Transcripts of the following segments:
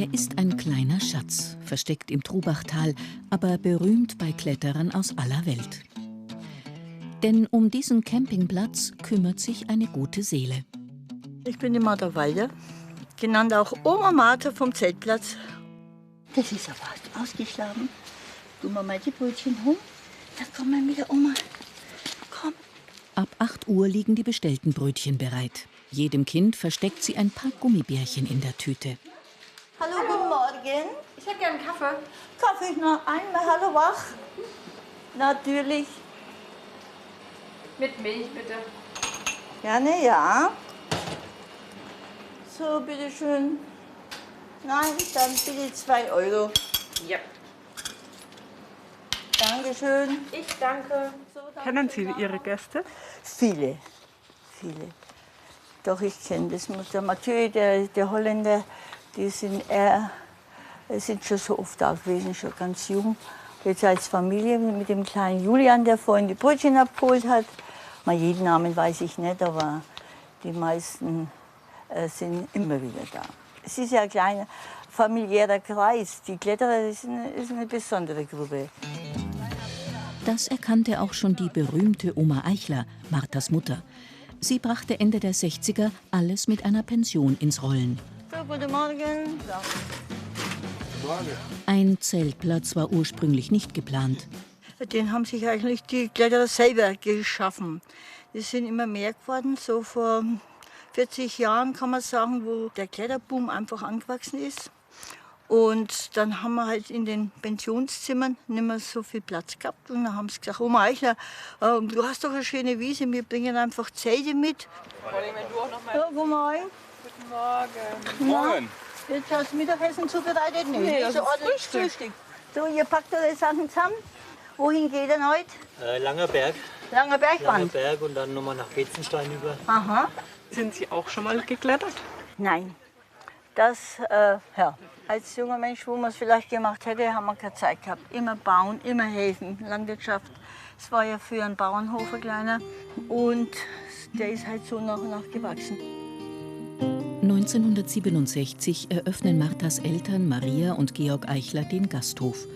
Er ist ein kleiner Schatz, versteckt im Trubachtal, aber berühmt bei Kletterern aus aller Welt. Denn um diesen Campingplatz kümmert sich eine gute Seele. Ich bin die Martha Walder, genannt auch Oma Martha vom Zeltplatz. Das ist aber ausgeschlagen. Tun wir mal die Brötchen hoch. Da kommen wir mit der Oma. Komm. Ab 8 Uhr liegen die bestellten Brötchen bereit. Jedem Kind versteckt sie ein paar Gummibärchen in der Tüte. Hallo, guten Morgen. Ich hätte gerne einen Kaffee. Kaffee noch einmal, hallo wach. Natürlich. Mit Milch, bitte. Gerne, ja. So, bitteschön. Nein, dann bitte 2 Euro. Ja. Dankeschön. Ich danke. So, danke. Kennen Sie Ihre Gäste? Viele. Doch, ich kenne das. Der Mathieu, der Holländer, die sind schon so oft da gewesen, schon ganz jung. Jetzt als Familie mit dem kleinen Julian, der vorhin die Brötchen abgeholt hat. Mal jeden Namen weiß ich nicht, aber die meisten sind immer wieder da. Es ist ja ein kleiner familiärer Kreis. Die Kletterer ist eine besondere Gruppe. Das erkannte auch schon die berühmte Oma Eichler, Marthas Mutter. Sie brachte Ende der 60er alles mit einer Pension ins Rollen. So, guten Morgen. Ein Zeltplatz war ursprünglich nicht geplant. Den haben sich eigentlich die Kletterer selber geschaffen. Die sind immer mehr geworden, so vor 40 Jahren kann man sagen, wo der Kletterboom einfach angewachsen ist. Und dann haben wir halt in den Pensionszimmern nicht mehr so viel Platz gehabt. Und dann haben sie gesagt, Oma Eichler, du hast doch eine schöne Wiese, wir bringen einfach Zelte mit. Ja, guten Morgen. Guten Morgen. Morgen. Jetzt hast du Mittagessen zubereitet? Nee, das so ist ordentlich Frühstück. So, ihr packt eure Sachen zusammen. Wohin geht ihr heute? Langer Berg. Langer Bergwand. Langer Berg und dann nochmal nach Betzenstein über. Aha. Sind Sie auch schon mal geklettert? Nein. Das, ja. Als junger Mensch, wo man es vielleicht gemacht hätte, haben wir keine Zeit gehabt. Immer bauen, immer helfen. Landwirtschaft. Es war ja früher ein Bauernhof, ein kleiner. Und der ist halt so nach und nach gewachsen. 1967 eröffnen Marthas Eltern Maria und Georg Eichler den Gasthof.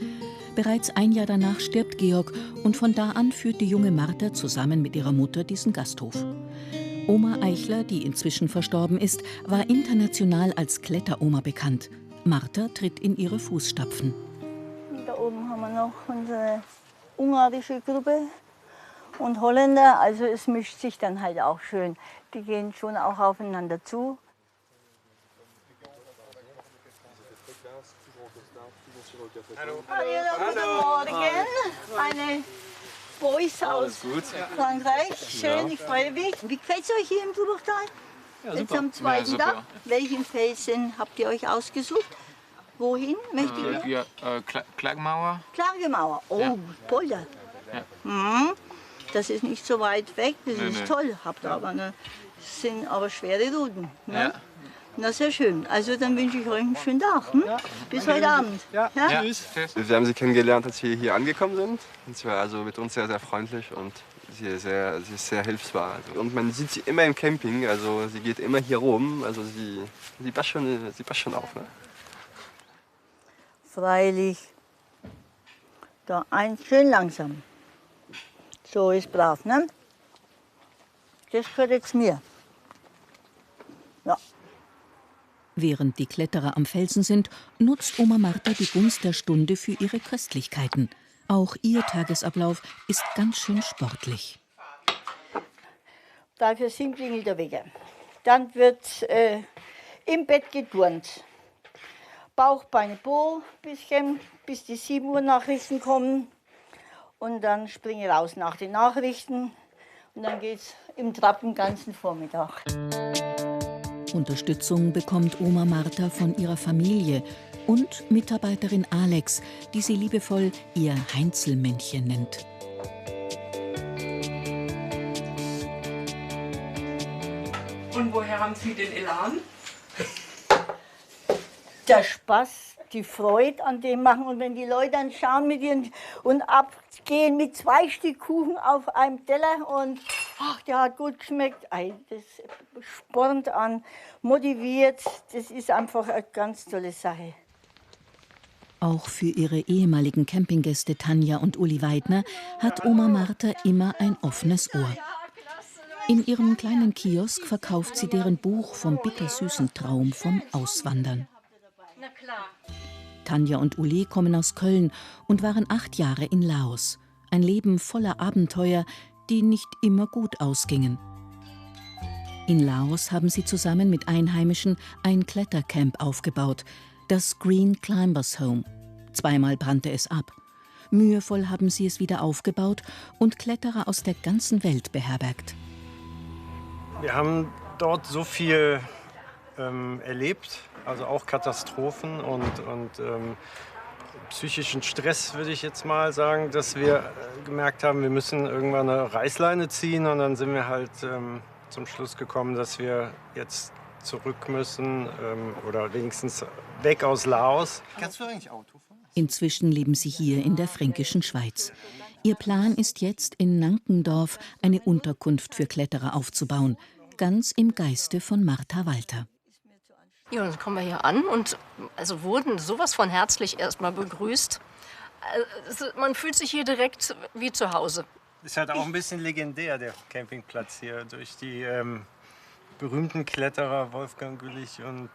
Bereits ein Jahr danach stirbt Georg und von da an führt die junge Martha zusammen mit ihrer Mutter diesen Gasthof. Oma Eichler, die inzwischen verstorben ist, war international als Kletteroma bekannt. Martha tritt in ihre Fußstapfen. Da oben haben wir noch unsere ungarische Gruppe und Holländer. Also es mischt sich dann halt auch schön. Die gehen schon auch aufeinander zu. Hallo, guten Morgen. Eine Boys aus Frankreich. Schön, ich freue mich. Wie gefällt es euch hier im Trubachtal? Ja, Jetzt am zweiten Tag. Welchen Felsen habt ihr euch ausgesucht? Wohin möchtet ihr? Klagemauer. Klagemauer. Oh, Ja. Polder. Ja. Mhm. Das ist nicht so weit weg, das Nee, ist nee. toll. Habt aber sind aber schwere Routen. Ne? Ja. Na, sehr schön. Also dann wünsche ich euch einen schönen Tag. Hm? Bis heute Abend. Ja. Tschüss. Wir haben sie kennengelernt, als wir hier angekommen sind. Und sie war also mit uns sehr, sehr freundlich und sie ist sehr hilfsbar. Also. Und man sieht sie immer im Camping, also sie geht immer hier rum. Also sie passt schon auf. Ne? Freilich. Da schön langsam. So ist brav, ne? Das gehört jetzt mir. Ja. Während die Kletterer am Felsen sind, nutzt Oma Martha die Gunst der Stunde für ihre Köstlichkeiten. Auch ihr Tagesablauf ist ganz schön sportlich. Dafür klingelt der Wecker. Dann wird im Bett geturnt. Bauch, Beine, Po, bisschen, bis die 7 Uhr Nachrichten kommen. Und dann springe ich raus nach den Nachrichten. Und dann geht's im Trab den ganzen Vormittag. Unterstützung bekommt Oma Martha von ihrer Familie und Mitarbeiterin Alex, die sie liebevoll ihr Heinzelmännchen nennt. Und woher haben Sie den Elan? Der Spaß, die Freude an dem machen. Und wenn die Leute dann schauen mit ihren und gehen mit 2 Stück Kuchen auf einem Teller und ach, der hat gut geschmeckt. Ei, das spornt an, motiviert. Das ist einfach eine ganz tolle Sache. Auch für ihre ehemaligen Campinggäste Tanja und Uli Weidner hat Oma Martha immer ein offenes Ohr. In ihrem kleinen Kiosk verkauft sie deren Buch vom bittersüßen Traum vom Auswandern. Na klar. Tanja und Uli kommen aus Köln und waren 8 Jahre in Laos. Ein Leben voller Abenteuer, die nicht immer gut ausgingen. In Laos haben sie zusammen mit Einheimischen ein Klettercamp aufgebaut, das Green Climbers Home. 2-mal brannte es ab. Mühevoll haben sie es wieder aufgebaut und Kletterer aus der ganzen Welt beherbergt. Wir haben dort so viel erlebt, also auch Katastrophen und psychischen Stress, würde ich jetzt mal sagen, dass wir gemerkt haben, wir müssen irgendwann eine Reißleine ziehen. Und dann sind wir halt zum Schluss gekommen, dass wir jetzt zurück müssen oder wenigstens weg aus Laos. Kannst du eigentlich Auto fahren? Inzwischen leben sie hier in der fränkischen Schweiz. Ihr Plan ist jetzt, in Nankendorf eine Unterkunft für Kletterer aufzubauen, ganz im Geiste von Martha Walter. Ja, dann kommen wir hier an und wurden sowas von herzlich erstmal begrüßt. Man fühlt sich hier direkt wie zu Hause. Ist halt auch ein bisschen legendär, der Campingplatz hier, durch die berühmten Kletterer Wolfgang Güllich und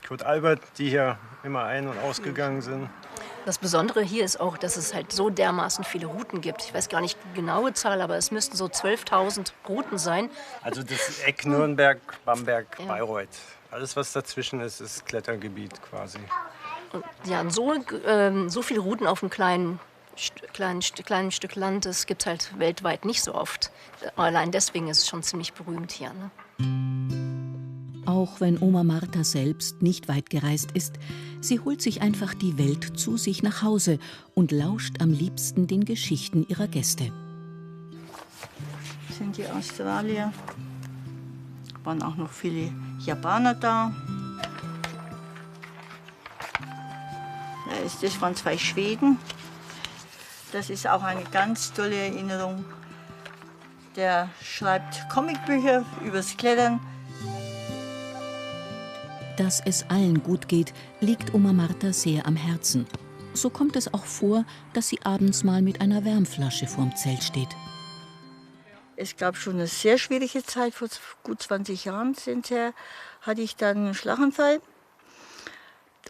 Kurt Albert, die hier immer ein- und ausgegangen sind. Das Besondere hier ist auch, dass es halt so dermaßen viele Routen gibt. Ich weiß gar nicht die genaue Zahl, aber es müssten so 12.000 Routen sein. Also das Eck Nürnberg, Bamberg, Bayreuth. Alles, was dazwischen ist, ist Klettergebiet quasi. Und ja, so viele Routen auf einem kleinen Stück Land, das gibt es halt weltweit nicht so oft. Allein deswegen ist es schon ziemlich berühmt hier. Ne? Auch wenn Oma Martha selbst nicht weit gereist ist, sie holt sich einfach die Welt zu sich nach Hause und lauscht am liebsten den Geschichten ihrer Gäste. Das sind die Australier. Waren auch noch viele Japaner da. Das waren 2 Schweden. Das ist auch eine ganz tolle Erinnerung. Der schreibt Comicbücher übers Klettern. Dass es allen gut geht, liegt Oma Martha sehr am Herzen. So kommt es auch vor, dass sie abends mal mit einer Wärmflasche vorm Zelt steht. Es gab schon eine sehr schwierige Zeit, vor gut 20 Jahren hatte ich dann einen Schlaganfall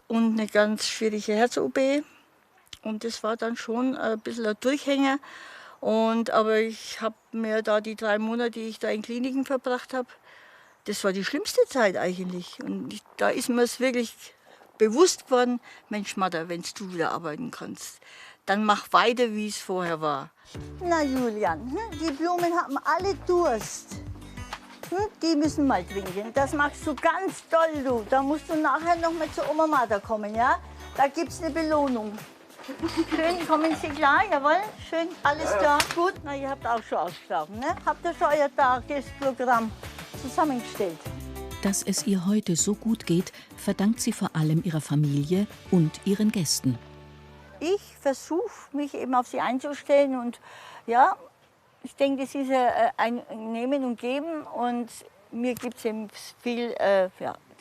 und eine ganz schwierige Herz-OP. Und das war dann schon ein bisschen ein Durchhänger. Aber ich habe mir da die 3 Monate, die ich da in Kliniken verbracht habe, das war die schlimmste Zeit eigentlich. Und da ist mir es wirklich bewusst geworden, Mensch Martha, wenn du wieder arbeiten kannst, dann mach weiter, wie es vorher war. Na Julian, die Blumen haben alle Durst. Die müssen mal trinken. Das machst du ganz toll, du. Da musst du nachher noch mal zu Oma Martha kommen, ja? Da gibt's eine Belohnung. Schön, kommen Sie klar, jawohl? Schön, alles klar, gut. Na, ihr habt auch schon ausgeschlafen, ne? Habt ihr schon euer Tagesprogramm zusammengestellt? Dass es ihr heute so gut geht, verdankt sie vor allem ihrer Familie und ihren Gästen. Ich versuche, mich eben auf sie einzustellen und ja, ich denke, das ist ein Nehmen und Geben und mir gibt es eben viel,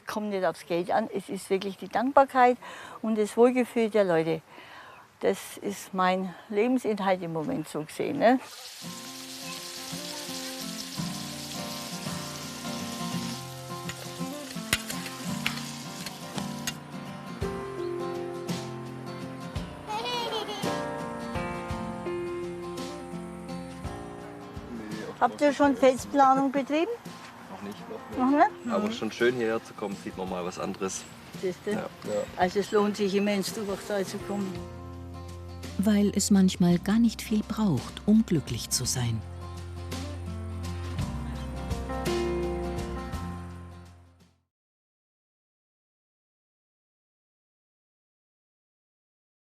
kommt nicht aufs Geld an, es ist wirklich die Dankbarkeit und das Wohlgefühl der Leute. Das ist mein Lebensinhalt im Moment so gesehen. Ne? Habt ihr schon Felsplanung betrieben? Noch nicht. Noch nicht? Aber schon schön hierher zu kommen, sieht man mal was anderes. Ja. Also es lohnt sich immens, Durbachtal zu kommen. Weil es manchmal gar nicht viel braucht, um glücklich zu sein.